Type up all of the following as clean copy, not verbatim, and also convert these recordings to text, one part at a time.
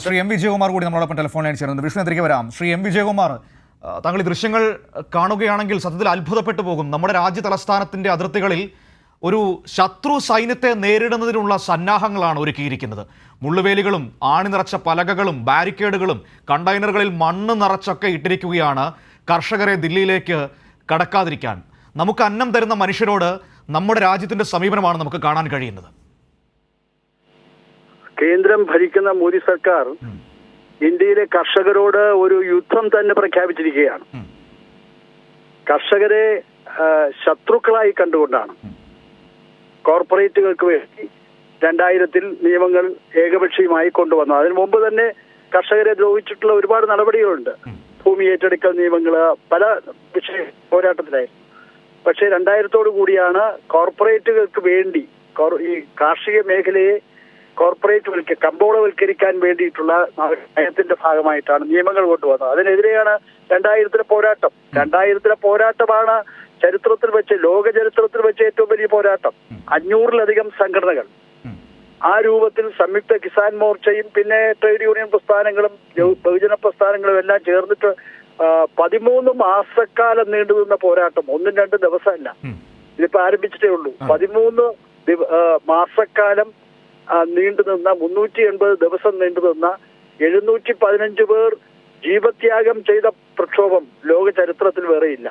Shri M Vijayakumar കൂടി നമ്മളോടൊപ്പം ടെലിഫോണിൽ ചേർന്നത്. വിഷ്ണു തിരികെ വരാം. ശ്രീ എം വിജയകുമാർ, താങ്കൾ ഈ ദൃശ്യങ്ങൾ കാണുകയാണെങ്കിൽ സത്യത്തിൽ അത്ഭുതപ്പെട്ടു പോകും. നമ്മുടെ രാജ്യ തലസ്ഥാനത്തിന്റെ അതിർത്തികളിൽ ഒരു ശത്രു സൈന്യത്തെ നേരിടുന്നതിനുള്ള സന്നാഹങ്ങളാണ് ഒരുക്കിയിരിക്കുന്നത്. മുള്ളുവേലികളും ആണി നിറച്ച പലകകളും ബാരിക്കേഡുകളും കണ്ടെയ്നറുകളിൽ മണ്ണ് നിറച്ചൊക്കെ ഇട്ടിരിക്കുകയാണ് കർഷകരെ ദില്ലിയിലേക്ക് കടക്കാതിരിക്കാൻ. നമുക്ക് അന്നം തരുന്ന മനുഷ്യരോട് നമ്മുടെ രാജ്യത്തിന്റെ സമീപനമാണ് നമുക്ക് കാണാൻ കഴിയുന്നത്. കേന്ദ്രം ഭരിക്കുന്ന മോദി സർക്കാർ ഇന്ത്യയിലെ കർഷകരോട് ഒരു യുദ്ധം തന്നെ പ്രഖ്യാപിച്ചിരിക്കുകയാണ്. കർഷകരെ ശത്രുക്കളായി കണ്ടുകൊണ്ടാണ് കോർപ്പറേറ്റുകൾക്ക് വേണ്ടി 2000 നിയമങ്ങൾ ഏകപക്ഷീയമായി കൊണ്ടുവന്നു. അതിനു മുമ്പ് തന്നെ കർഷകരെ ദ്രോഹിച്ചിട്ടുള്ള ഒരുപാട് നടപടികളുണ്ട്. ഭൂമി ഏറ്റെടുക്കൽ നിയമങ്ങള് പല വിഷയ പോരാട്ടത്തിലായിരുന്നു. പക്ഷേ 2000 കൂടിയാണ് കോർപ്പറേറ്റുകൾക്ക് വേണ്ടി ഈ കാർഷിക മേഖലയെ കമ്പോളവൽക്കരിക്കാൻ വേണ്ടിയിട്ടുള്ള നയത്തിന്റെ ഭാഗമായിട്ടാണ് നിയമങ്ങൾ കൊണ്ടുവന്നത്. അതിനെതിരെയാണ് 2000 പോരാട്ടം. 2000 പോരാട്ടമാണ് ലോക ചരിത്രത്തിൽ വെച്ച് ഏറ്റവും വലിയ പോരാട്ടം. 500-ലധികം സംഘടനകൾ ആ രൂപത്തിൽ സംയുക്ത കിസാൻ മോർച്ചയും പിന്നെ ട്രേഡ് യൂണിയൻ പ്രസ്ഥാനങ്ങളും ബഹുജന പ്രസ്ഥാനങ്ങളും എല്ലാം ചേർന്നിട്ട് 13 മാസക്കാലം നീണ്ടുനിന്ന പോരാട്ടം. 1-2 ദിവസമല്ല, ഇതിപ്പോ ആരംഭിച്ചിട്ടേ ഉള്ളൂ. 13 മാസക്കാലം നീണ്ടുനിന്ന 380 ദിവസം നീണ്ടുനിന്ന 715 പേർ ജീവത്യാഗം ചെയ്ത പ്രക്ഷോഭം ലോക ചരിത്രത്തിൽ വേറെയില്ല.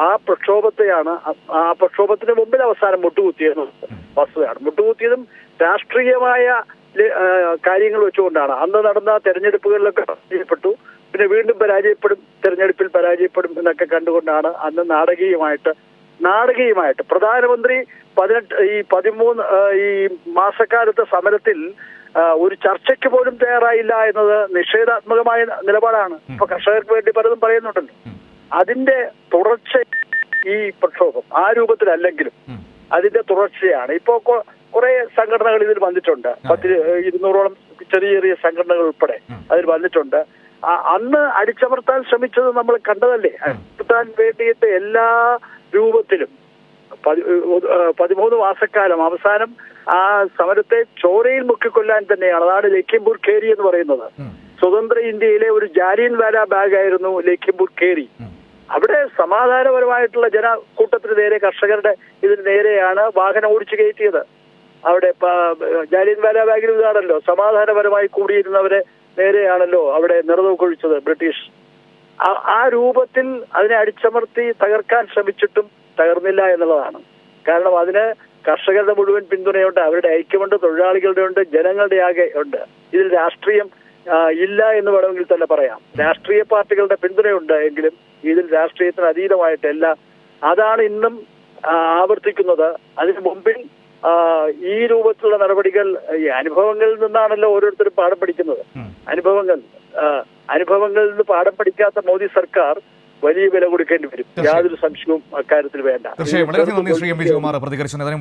ആ പ്രക്ഷോഭത്തിന് മുമ്പിൽ അവസാനം മുട്ടുകുത്തിയത് വസ്തുതയാണ്. മുട്ടുകുത്തിയതും രാഷ്ട്രീയമായ കാര്യങ്ങൾ വെച്ചുകൊണ്ടാണ്. അന്ന് നടന്ന തെരഞ്ഞെടുപ്പുകളിലൊക്കെ പരാജയപ്പെട്ടു, പിന്നെ വീണ്ടും തെരഞ്ഞെടുപ്പിൽ പരാജയപ്പെടും എന്നൊക്കെ കണ്ടുകൊണ്ടാണ് അന്ന് നാടകീയമായിട്ട് പ്രധാനമന്ത്രി 13 മാസക്കാലത്തെ സമരത്തിൽ ഒരു ചർച്ചയ്ക്ക് പോലും തയ്യാറായില്ല എന്നത് നിഷേധാത്മകമായ നിലപാടാണ്. ഇപ്പൊ കർഷകർക്ക് വേണ്ടി പലതും പറയുന്നുണ്ടല്ലോ. അതിന്റെ തുടർച്ച ഈ പ്രക്ഷോഭം ആ രൂപത്തിലല്ലെങ്കിലും അതിന്റെ തുടർച്ചയാണ്. ഇപ്പോ കുറെ സംഘടനകൾ ഇതിൽ വന്നിട്ടുണ്ട്. 200ഓളം ചെറിയ ചെറിയ സംഘടനകൾ ഉൾപ്പെടെ അതിൽ വന്നിട്ടുണ്ട്. അന്ന് അടിച്ചമർത്താൻ ശ്രമിച്ചത് നമ്മൾ കണ്ടതല്ലേ. അടിച്ചമർത്താൻ വേണ്ടിയിട്ട് എല്ലാ രൂപത്തിലും 13 മാസക്കാലം അവസാനം ആ സമരത്തെ ചോരയിൽ മുക്കിക്കൊല്ലാൻ തന്നെയാണ്. അതാണ് ലഖിംപൂർ ഖേരി എന്ന് പറയുന്നത്. സ്വതന്ത്ര ഇന്ത്യയിലെ ഒരു ജാലിയൻ വാല ബാഗ് ആയിരുന്നു ലഖിംപൂർ ഖേരി. അവിടെ സമാധാനപരമായിട്ടുള്ള ജനക്കൂട്ടത്തിന് നേരെ, കർഷകരുടെ ഇതിന് നേരെയാണ് വാഹനം ഓടിച്ചു കയറ്റിയത്. അവിടെ ജാലിയൻ വാല ബാഗിൽ ഇതാണല്ലോ, സമാധാനപരമായി കൂടിയിരുന്നവരെ നേരെയാണല്ലോ അവിടെ നിറതൂക്കൊഴിച്ചത് ബ്രിട്ടീഷ്. ആ രൂപത്തിൽ അതിനെ അടിച്ചമർത്തി തകർക്കാൻ ശ്രമിച്ചിട്ടും തകർന്നില്ല എന്നുള്ളതാണ്. കാരണം അതിന് കർഷകരുടെ മുഴുവൻ പിന്തുണയുണ്ട്, അവരുടെ ഐക്യമുണ്ട്, തൊഴിലാളികളുടെ ഉണ്ട്, ജനങ്ങളുടെ ആകെ ഉണ്ട്. ഇതിൽ രാഷ്ട്രീയം ഇല്ല എന്ന് വേണമെങ്കിൽ തന്നെ പറയാം. രാഷ്ട്രീയ പാർട്ടികളുടെ പിന്തുണയുണ്ട് എങ്കിലും ഇതിൽ രാഷ്ട്രീയത്തിന് അതീതമായിട്ടല്ല. അതാണ് ഇന്നും ആവർത്തിക്കുന്നത്. അതിനു മുമ്പിൽ ഈ രൂപത്തിലുള്ള നടപടികൾ ഈ അനുഭവങ്ങളിൽ നിന്നാണല്ലോ ഓരോരുത്തരും പാഠം പഠിക്കുന്നത്. അനുഭവങ്ങളിൽ നിന്ന് പാഠം പഠിക്കാത്ത മോദി സർക്കാർ വലിയ വില കൊടുക്കേണ്ടി വരും. യാതൊരു സംശയവും അക്കാര്യത്തിൽ വേണ്ട. തീർച്ചയായും വളരെ നന്ദി ശ്രീ എം വിജയകുമാർ പ്രതികരിച്ചു.